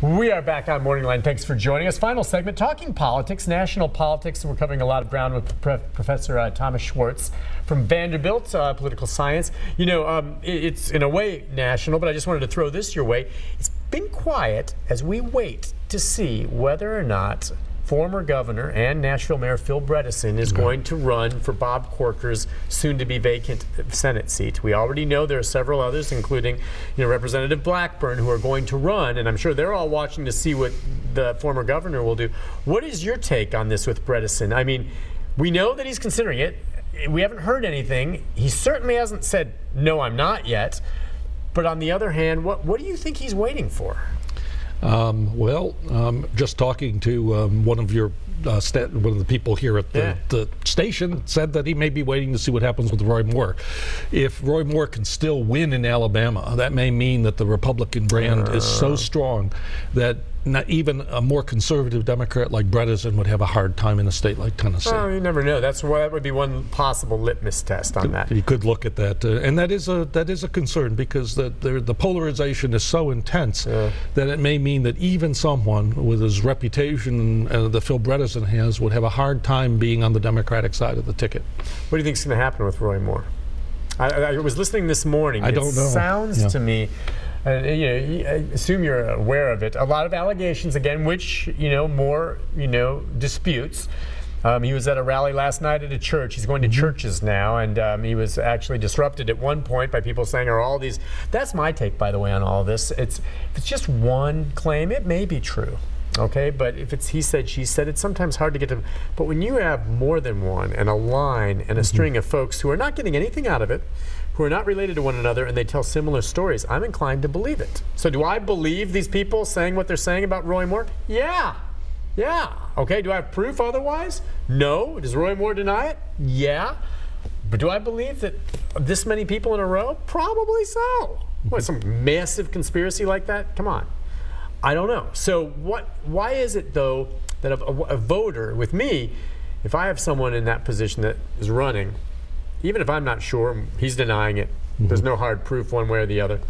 We are back on Morning Line. Thanks for joining us. Final segment, talking politics, national politics. We're covering a lot of ground with Professor Thomas Schwartz from Vanderbilt, political science. You know, it's in a way national, but I just wanted to throw this your way. It's been quiet as we wait to see whether or not former governor and Nashville Mayor Phil Bredesen is going to run for Bob Corker's soon-to-be vacant Senate seat. We already know there are several others, including Representative Blackburn, who are going to run, and I'm sure they're all watching to see what the former governor will do. What is your take on this with Bredesen? I mean, we know that he's considering it. We haven't heard anything. He certainly hasn't said, no, I'm not yet. But on the other hand, what do you think he's waiting for? Just talking to one of the people here at the station said that he may be waiting to see what happens with Roy Moore. If Roy Moore can still win in Alabama, that may mean that the Republican brand is so strong that not even a more conservative Democrat like Bredesen would have a hard time in a state like Tennessee. Well, you never know. That would be one possible litmus test on that. You could look at that, and that is a concern, because the polarization is so intense that it may mean that even someone with his reputation that Phil Bredesen has would have a hard time being on the Democratic side of the ticket. What do you think is going to happen with Roy Moore? I was listening this morning. I don't know. It sounds to me. I assume you're aware of it. A lot of allegations again, which Moore disputes. He was at a rally last night at a church. He's going to churches now, and he was actually disrupted at one point by people saying, "Are all these?" That's my take, by the way, on all this. If it's just one claim, it may be true. Okay, but if it's he said, she said, it's sometimes hard to get to. But when you have more than one and a line and a string of folks who are not getting anything out of it, who are not related to one another, and they tell similar stories, I'm inclined to believe it. So do I believe these people saying what they're saying about Roy Moore? Yeah. Okay, do I have proof otherwise? No. Does Roy Moore deny it? Yeah. But do I believe that this many people in a row? Probably so. What, some massive conspiracy like that? Come on. I don't know. So why is it, though, that a voter, with me, if I have someone in that position that is running, even if I'm not sure, he's denying it, there's no hard proof one way or the other,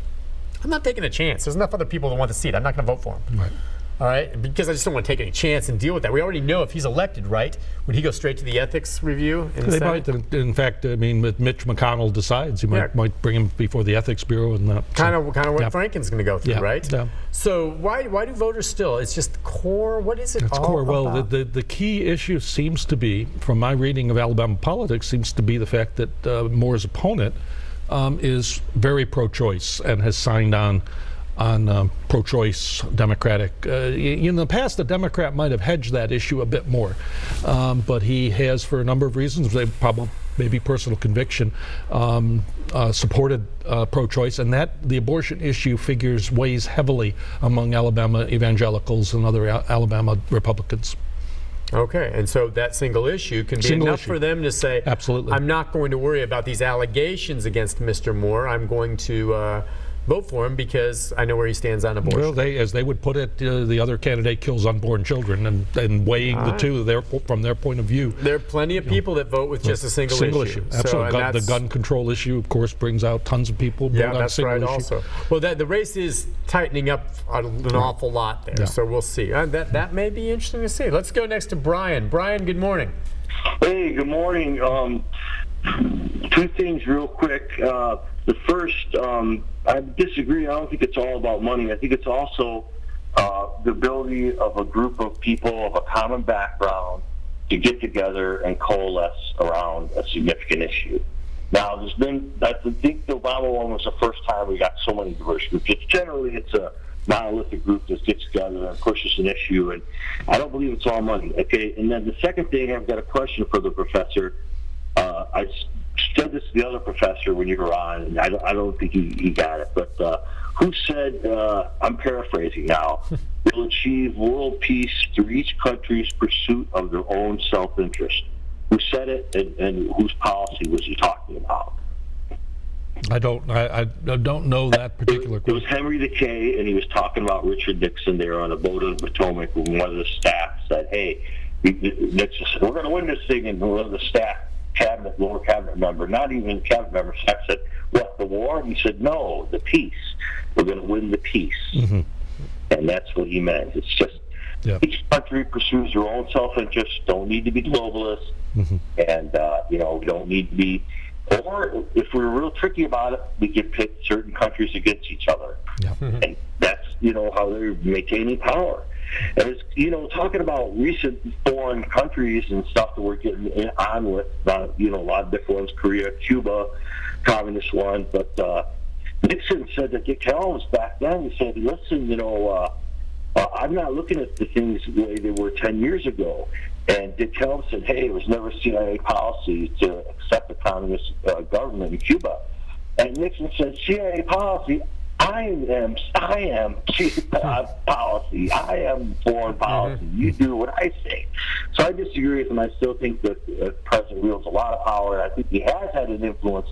I'm not taking a chance. There's enough other people that want the seat. I'm not going to vote for him. Right. All right? Because I just don't want to take any chance and deal with that. We already know if he's elected, right? Would he go straight to the ethics review? They might. In fact, I mean, if Mitch McConnell decides, he might bring him before the ethics bureau, and that. Kind of what Franken's going to go through, right? Yeah. So why do voters still? It's just core. What is it? It's all core. About? Well, the key issue seems to be, from my reading of Alabama politics, seems to be the fact that Moore's opponent is very pro-choice and has signed on pro-choice Democratic. In the past, the Democrat might have hedged that issue a bit more, but he has, for a number of reasons, probably maybe personal conviction, supported pro-choice, and that the abortion issue weighs heavily among Alabama evangelicals and other Alabama Republicans. Okay, and so that single issue can be enough for them to say, absolutely, I'm not going to worry about these allegations against Mr. Moore. I'm going to vote for him because I know where he stands on abortion. Well, as they would put it, the other candidate kills unborn children, and weighing the two from their point of view. There are plenty of people that vote with just a single issue. Absolutely. So, the gun control issue, of course, brings out tons of people. Yeah, that's right also. Well, the race is tightening up an awful lot there, so we'll see. That may be interesting to see. Let's go next to Brian. Brian, good morning. Hey, good morning. Two things real quick. The first, I disagree. I don't think it's all about money. I think it's also the ability of a group of people of a common background to get together and coalesce around a significant issue. Now, I think the Obama one was the first time we got so many diverse groups. Generally, it's a monolithic group that gets together and pushes an issue, and I don't believe it's all money. Okay, and then the second thing, I've got a question for the professor. I said this to the other professor when you were on, and I don't think he got it, but who said, I'm paraphrasing now, will achieve world peace through each country's pursuit of their own self-interest? Who said it, and whose policy was he talking about? I don't know that particular question. It was Henry the K, and he was talking about Richard Nixon there on a boat on the Potomac when one of the staff said, hey, Nixon said, we're going to win this thing, and one of the staff lower cabinet member, not even cabinet member, said, what, the war? And he said, no, the peace. We're going to win the peace. And that's what he meant. It's just each country pursues their own self-interest, don't need to be globalists, and, we don't need to be, or if we're real tricky about it, we can pit certain countries against each other. And that's, how they're maintaining power. And it's, talking about recent foreign countries and stuff that we're getting on with, a lot of different ones, Korea, Cuba, communist one, but Nixon said that Dick Helms back then, he said, listen, I'm not looking at the things the way they were 10 years ago. And Dick Helms said, hey, it was never CIA policy to accept the communist government in Cuba. And Nixon said, CIA policy, I am policy. I am foreign policy. You do what I say. So I disagree with him. I still think that the president wields a lot of power. I think he has had an influence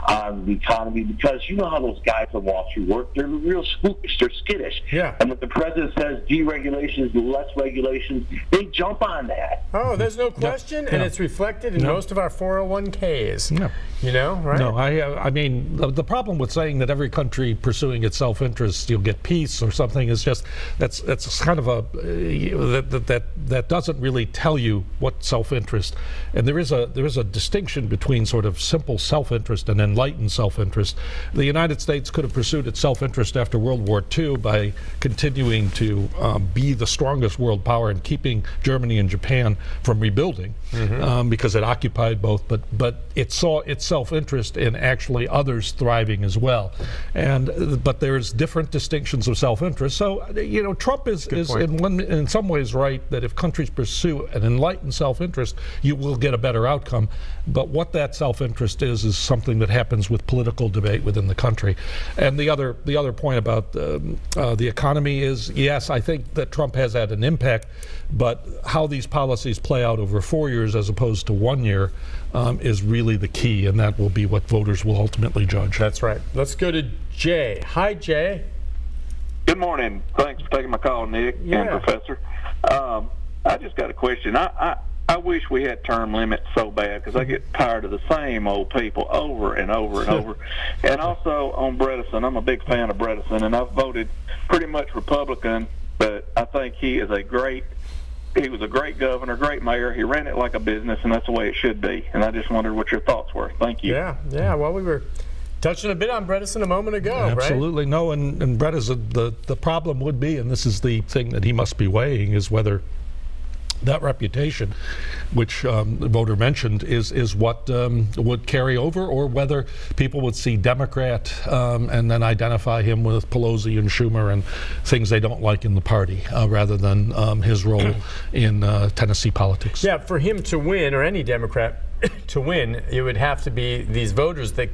on the economy because you know how those guys on Wall Street work. They're real spookish. They're skittish. Yeah. And when the president says deregulations, less regulations, they jump on that. Oh, there's no question, and it's reflected in most of our 401ks. No. Right? No, I mean, the problem with saying that every country pursuing its self-interest, you'll get peace or something, is just that's kind of that doesn't really tell you what self-interest. And there is a distinction between sort of simple self-interest and enlightened self-interest. The United States could have pursued its self-interest after World War II by continuing to be the strongest world power and keeping Germany and Japan from rebuilding because it occupied both, but it saw its self-interest in actually others thriving as well. But there's different distinctions of self-interest. So, Trump is in some ways right that if countries pursue an enlightened self-interest, you will get a better outcome. But what that self-interest is something that happens with political debate within the country. And the other point about the economy is, yes, I think that Trump has had an impact, but how these policies play out over 4 years as opposed to 1 year is really the key, and that will be what voters will ultimately judge. That's right. Let's go to Jay. Hi, Jay. Good morning. Thanks for taking my call, Nick and Professor. I just got a question. I wish we had term limits so bad because I get tired of the same old people over and over and over. And also on Bredesen, I'm a big fan of Bredesen, and I've voted pretty much Republican, but I think he was a great governor, great mayor. He ran it like a business, and that's the way it should be. And I just wondered what your thoughts were. Thank you. Yeah. Well, we were touching a bit on Bredesen a moment ago, Absolutely. Right? No, and Bredesen, the problem would be, and this is the thing that he must be weighing, is whether that reputation, which the voter mentioned, is what would carry over, or whether people would see Democrat and then identify him with Pelosi and Schumer and things they don't like in the party, rather than his role in Tennessee politics. Yeah, for him to win, or any Democrat to win, it would have to be these voters that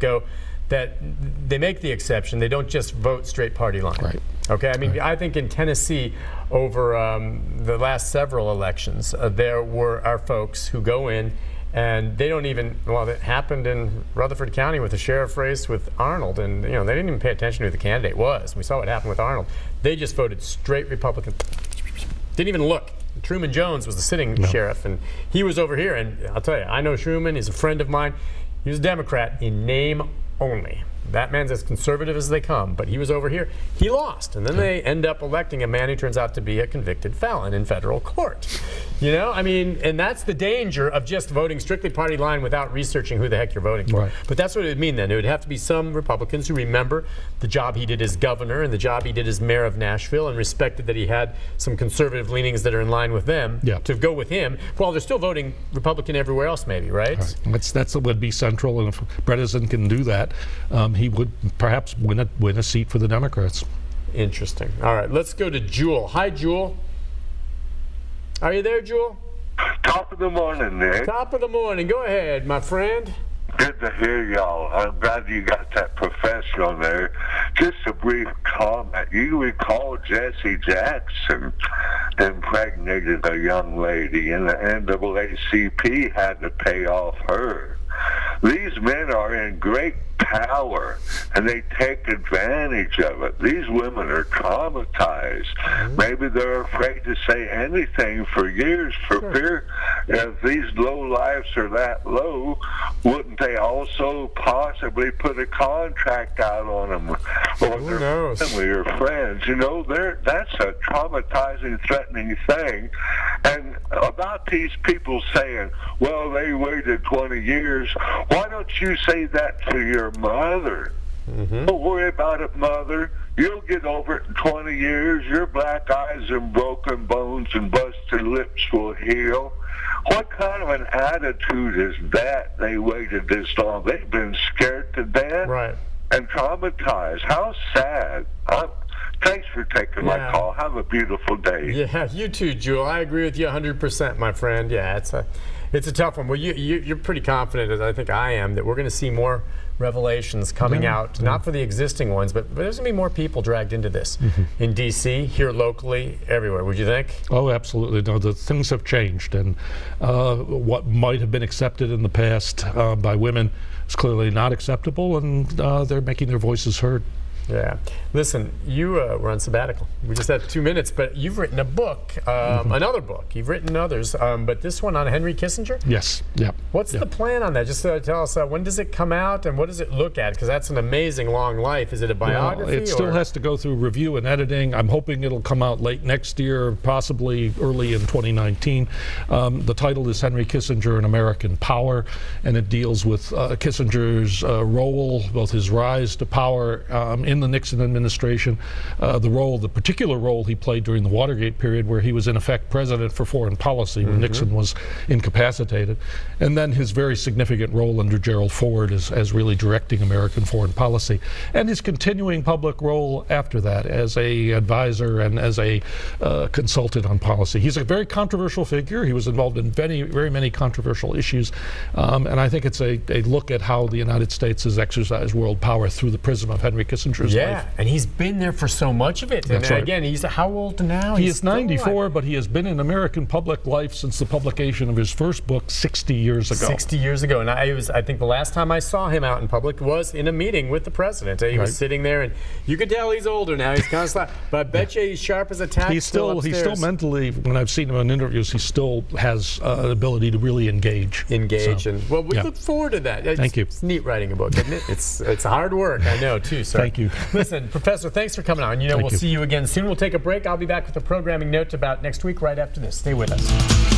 they make the exception. They don't just vote straight party line. Right. Okay, I mean, I think in Tennessee, over the last several elections, there were our folks who go in and they don't even, well, it happened in Rutherford County with the sheriff race with Arnold, and they didn't even pay attention to who the candidate was. We saw what happened with Arnold. They just voted straight Republican. Didn't even look. Truman Jones was the sitting sheriff, and he was over here, and I'll tell you, I know Truman, he's a friend of mine. He was a Democrat in name only. That man's as conservative as they come, but he was over here. He lost, and then they end up electing a man who turns out to be a convicted felon in federal court. I mean, and that's the danger of just voting strictly party line without researching who the heck you're voting for. Right. But that's what it would mean then. It would have to be some Republicans who remember the job he did as governor and the job he did as mayor of Nashville, and respected that he had some conservative leanings that are in line with them to go with him, while they're still voting Republican everywhere else, maybe, right? That's what would be central, and if Bredesen can do that, he would perhaps win a seat for the Democrats. Interesting. All right, let's go to Jewel. Hi, Jewel. Are you there, Jewel? Top of the morning, Nick. Top of the morning. Go ahead, my friend. Good to hear y'all. I'm glad you got that professor on there. Just a brief comment. You recall Jesse Jackson impregnated a young lady, and the NAACP had to pay off her. These men are in great power, and they take advantage of it. These women are traumatized. Maybe they're afraid to say anything for years for fear if these low lives are that low, wouldn't they also possibly put a contract out on them or their family or friends? You know, that's a traumatizing, threatening thing. And about these people saying, well, they waited 20 years, why don't you say that to your mother? Don't worry about it, mother. You'll get over it in 20 years. Your black eyes and broken bones and busted lips will heal. What kind of an attitude is that? They waited this long. They've been scared to death and traumatized. How sad. Thanks for taking my call. Have a beautiful day. Yeah, you too, Jewel. I agree with you 100%, my friend. Yeah, it's a tough one. Well, you're pretty confident, as I think I am, that we're going to see more revelations coming out, not for the existing ones, but there's going to be more people dragged into this in D.C., here locally, everywhere. Would you think? Oh, absolutely. No, the things have changed, and what might have been accepted in the past by women is clearly not acceptable, and they're making their voices heard. Yeah. Listen, you were on sabbatical. We just had 2 minutes, but you've written a book, another book. You've written others, but this one on Henry Kissinger? Yes. Yeah. What's the plan on that? Just tell us, when does it come out and what does it look at? Because that's an amazing long life. Is it a biography? Well, it still has to go through review and editing. I'm hoping it'll come out late next year, possibly early in 2019. The title is Henry Kissinger and American Power, and it deals with Kissinger's role, both his rise to power in the Nixon administration, the particular role he played during the Watergate period, where he was in effect president for foreign policy when Nixon was incapacitated, and then his very significant role under Gerald Ford as really directing American foreign policy, and his continuing public role after that as a advisor and as a consultant on policy. He's a very controversial figure. He was involved in very many controversial issues, and I think it's a look at how the United States has exercised world power through the prism of Henry Kissinger's life. And he's been there for so much of it. That's and again, he's how old now? He is 94, but he has been in American public life since the publication of his first book 60 years ago. 60 years ago. And I think the last time I saw him out in public was in a meeting with the president. He was sitting there, and you could tell he's older now. He's kind of slack. But I bet you he's sharp as a tack. He's still mentally, when I've seen him in interviews, he still has an ability to really engage. And well, we look forward to that. Thank you. It's neat writing a book, isn't it? It's hard work, I know, too, sir. Thank you. Listen, Professor, thanks for coming on. We'll see you again soon. We'll take a break. I'll be back with a programming note about next week right after this. Stay with us.